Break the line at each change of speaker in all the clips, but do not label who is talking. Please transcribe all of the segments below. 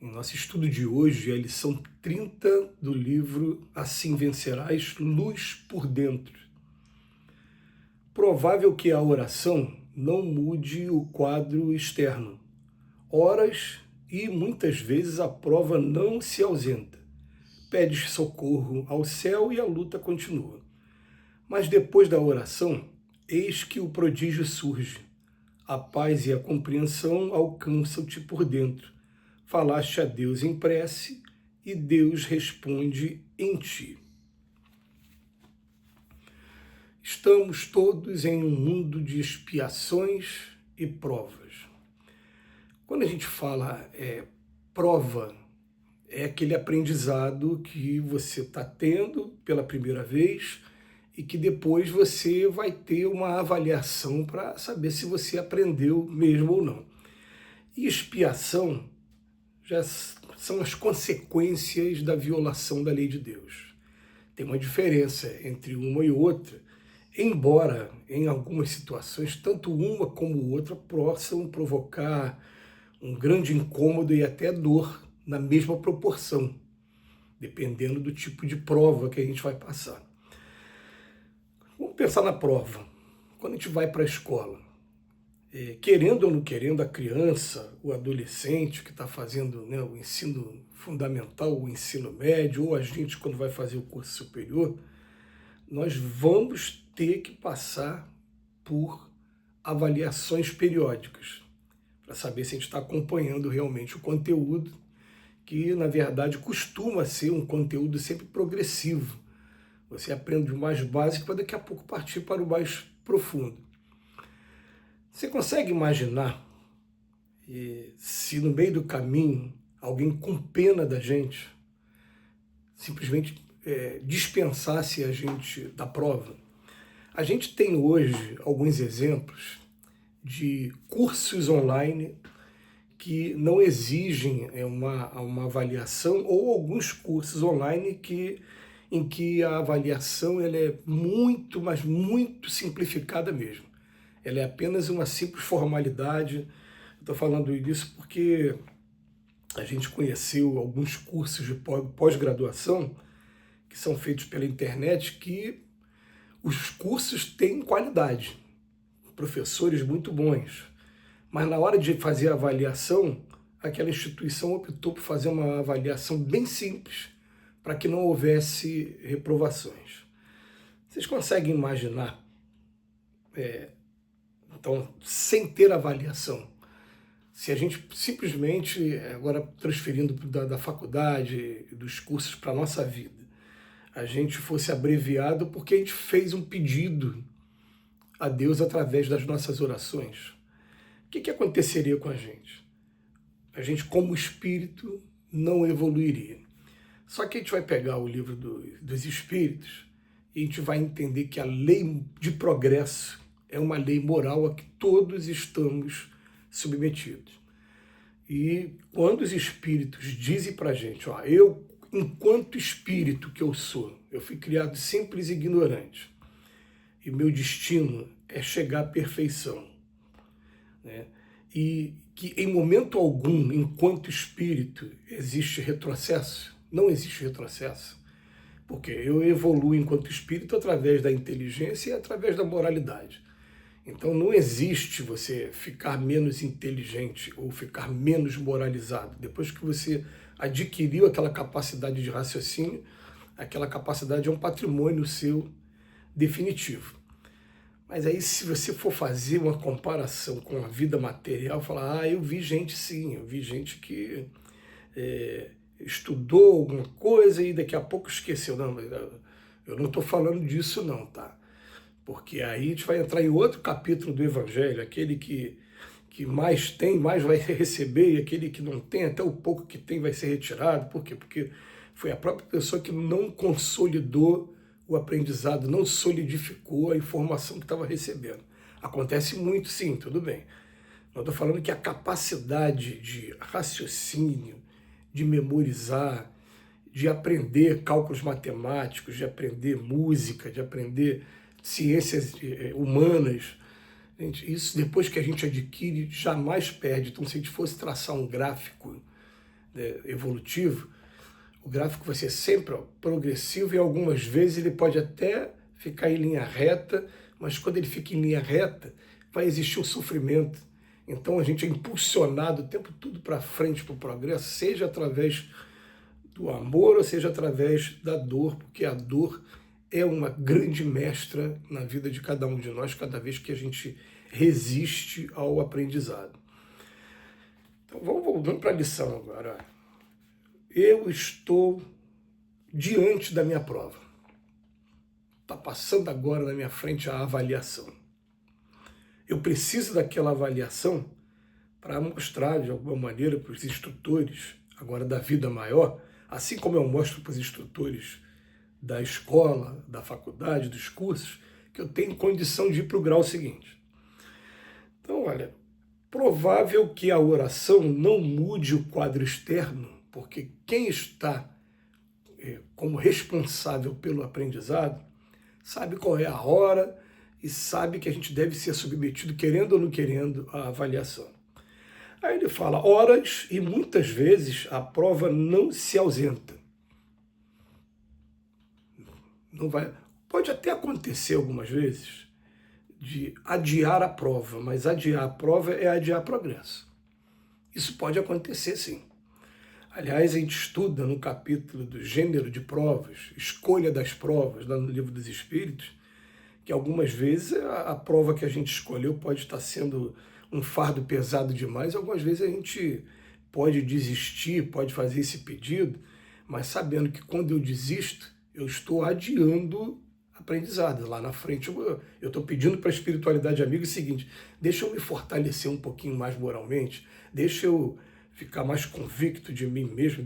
O nosso estudo de hoje é a lição 30 do livro Assim Vencerás, Luz por Dentro. Provável que a oração não mude o quadro externo. Horas e muitas vezes a prova não se ausenta. Pedes socorro ao céu e a luta continua. Mas depois da oração, eis que o prodígio surge. A paz e a compreensão alcançam-te por dentro. Falaste a Deus em prece e Deus responde em ti. Estamos todos em um mundo de expiações e provas. Quando a gente fala prova, é aquele aprendizado que você está tendo pela primeira vez e que depois você vai ter uma avaliação para saber se você aprendeu mesmo ou não. E expiação já são as consequências da violação da lei de Deus. Tem uma diferença entre uma e outra, embora em algumas situações, tanto uma como outra possam provocar um grande incômodo e até dor na mesma proporção, dependendo do tipo de prova que a gente vai passar. Vamos pensar na prova. Quando a gente vai para a escola, querendo ou não querendo, a criança, o adolescente que está fazendo o ensino fundamental, o ensino médio, ou a gente quando vai fazer o curso superior, nós vamos ter que passar por avaliações periódicas para saber se a gente está acompanhando realmente o conteúdo, que na verdade costuma ser um conteúdo sempre progressivo. Você aprende o mais básico para daqui a pouco partir para o mais profundo. Você consegue imaginar se no meio do caminho alguém com pena da gente simplesmente dispensasse a gente da prova? A gente tem hoje alguns exemplos de cursos online que não exigem uma avaliação, ou alguns cursos online em que a avaliação ela é muito, mas muito simplificada mesmo. Ela é apenas uma simples formalidade. Estou falando isso porque a gente conheceu alguns cursos de pós-graduação que são feitos pela internet, que os cursos têm qualidade, professores muito bons, mas na hora de fazer a avaliação, aquela instituição optou por fazer uma avaliação bem simples, para que não houvesse reprovações. Vocês conseguem imaginar, então, sem ter avaliação, se a gente simplesmente, agora transferindo da faculdade, dos cursos para a nossa vida, a gente fosse abreviado porque a gente fez um pedido a Deus através das nossas orações, o que aconteceria com a gente? A gente, como espírito, não evoluiria. Só que a gente vai pegar o livro dos Espíritos e a gente vai entender que a lei de progresso é uma lei moral a que todos estamos submetidos. E quando os Espíritos dizem para a gente, eu, enquanto espírito que eu sou, eu fui criado simples e ignorante, e meu destino é chegar à perfeição, né? E que em momento algum, enquanto espírito, existe retrocesso. Não existe retrocesso, porque eu evoluo enquanto espírito através da inteligência e através da moralidade. Então não existe você ficar menos inteligente ou ficar menos moralizado. Depois que você adquiriu aquela capacidade de raciocínio, aquela capacidade é um patrimônio seu definitivo. Mas aí, se você for fazer uma comparação com a vida material, falar, eu vi gente sim, eu vi gente que estudou alguma coisa e daqui a pouco esqueceu. Não, eu não estou falando disso não, tá? Porque aí a gente vai entrar em outro capítulo do Evangelho, aquele que mais tem, mais vai receber, e aquele que não tem, até o pouco que tem vai ser retirado. Por quê? Porque foi a própria pessoa que não consolidou o aprendizado, não solidificou a informação que estava recebendo. Acontece muito, sim, tudo bem. Eu estou falando que a capacidade de raciocínio, de memorizar, de aprender cálculos matemáticos, de aprender música, de aprender ciências humanas, gente, isso depois que a gente adquire, jamais perde. Então, se a gente fosse traçar um gráfico evolutivo, o gráfico vai ser sempre progressivo e algumas vezes ele pode até ficar em linha reta, mas quando ele fica em linha reta, vai existir um sofrimento. Então a gente é impulsionado o tempo todo para frente, para o progresso, seja através do amor ou seja através da dor, porque a dor é uma grande mestra na vida de cada um de nós, cada vez que a gente resiste ao aprendizado. Então vamos voltando para a lição agora. Eu estou diante da minha prova. Está passando agora na minha frente a avaliação. Eu preciso daquela avaliação para mostrar, de alguma maneira, para os instrutores, agora da vida maior, assim como eu mostro para os instrutores da escola, da faculdade, dos cursos, que eu tenho condição de ir para o grau seguinte. Então, olha, provável que a oração não mude o quadro externo, porque quem está como responsável pelo aprendizado sabe qual é a hora e sabe que a gente deve ser submetido, querendo ou não querendo, à avaliação. Aí ele fala, horas e muitas vezes a prova não se ausenta. Não vai, pode até acontecer algumas vezes de adiar a prova, mas adiar a prova é adiar progresso. Isso pode acontecer sim. Aliás, a gente estuda no capítulo do gênero de provas, escolha das provas, lá no Livro dos Espíritos, que algumas vezes a prova que a gente escolheu pode estar sendo um fardo pesado demais, algumas vezes a gente pode desistir, pode fazer esse pedido, mas sabendo que quando eu desisto, eu estou adiando aprendizado. Lá na frente eu estou pedindo para a espiritualidade amiga o seguinte, deixa eu me fortalecer um pouquinho mais moralmente, deixa eu ficar mais convicto de mim mesmo,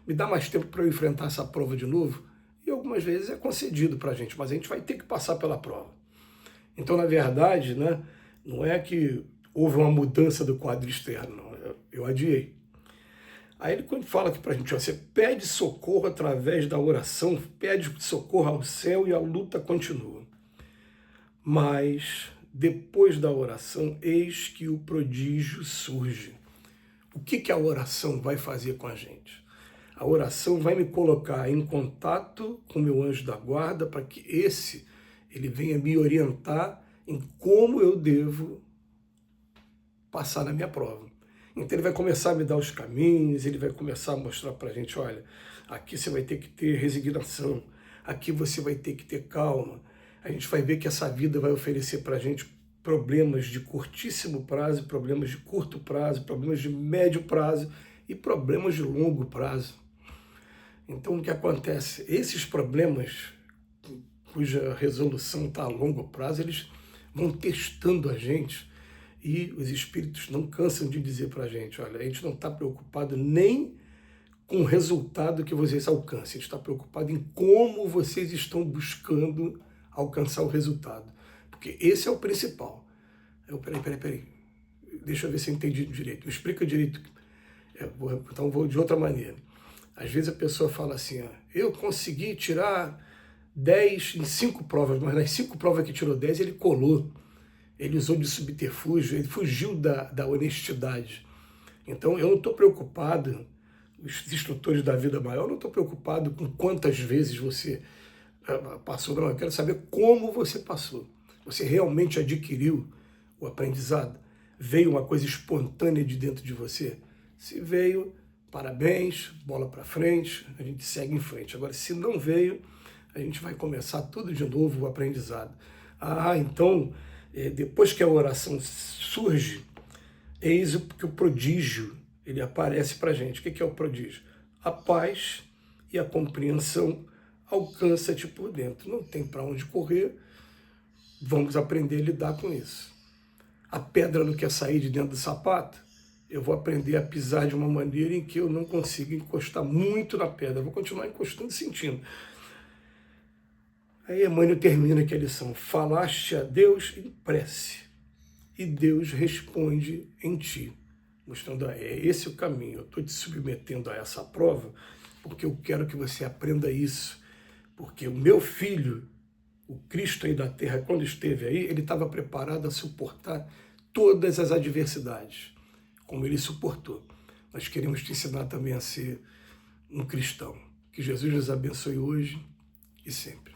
me dar mais tempo para eu enfrentar essa prova de novo. E algumas vezes é concedido para a gente, mas a gente vai ter que passar pela prova. Então, na verdade, né, não é que houve uma mudança do quadro externo, não, eu adiei. Aí ele quando fala aqui para a gente, ó, você pede socorro através da oração, pede socorro ao céu e a luta continua. Mas, depois da oração, eis que o prodígio surge. O que a oração vai fazer com a gente? A oração vai me colocar em contato com o meu anjo da guarda para que ele venha me orientar em como eu devo passar na minha prova. Então ele vai começar a me dar os caminhos, ele vai começar a mostrar para a gente, olha, aqui você vai ter que ter resignação, aqui você vai ter que ter calma. A gente vai ver que essa vida vai oferecer para a gente problemas de curtíssimo prazo, problemas de curto prazo, problemas de médio prazo e problemas de longo prazo. Então o que acontece? Esses problemas, cuja resolução está a longo prazo, eles vão testando a gente. E os espíritos não cansam de dizer para a gente, olha, a gente não está preocupado nem com o resultado que vocês alcancem, a gente está preocupado em como vocês estão buscando alcançar o resultado. Porque esse é o principal. Peraí, deixa eu ver se eu entendi direito, me explica direito. Então vou de outra maneira. Às vezes a pessoa fala assim, ó, eu consegui tirar 10 em 5 provas, mas nas 5 provas que tirou 10 ele colou. Ele usou de subterfúgio, ele fugiu da honestidade. Então eu não estou preocupado, os instrutores da vida maior, eu não estou preocupado com quantas vezes você passou, não, eu quero saber como você passou. Você realmente adquiriu o aprendizado? Veio uma coisa espontânea de dentro de você? Se veio, parabéns, bola para frente, a gente segue em frente. Agora, se não veio, a gente vai começar tudo de novo, o aprendizado. Então, depois que a oração surge, eis que o prodígio, ele aparece para a gente. O que é o prodígio? A paz e a compreensão alcança-te por dentro. Não tem para onde correr, vamos aprender a lidar com isso. A pedra não quer sair de dentro do sapato, eu vou aprender a pisar de uma maneira em que eu não consiga encostar muito na pedra, eu vou continuar encostando e sentindo. Aí Emmanuel termina aqui a lição, falaste a Deus em prece, e Deus responde em ti, mostrando, é esse o caminho, eu estou te submetendo a essa prova, porque eu quero que você aprenda isso, porque o meu filho, o Cristo aí da Terra, quando esteve aí, ele estava preparado a suportar todas as adversidades, como ele suportou. nós queremos te ensinar também a ser um cristão. Que Jesus nos abençoe hoje e sempre.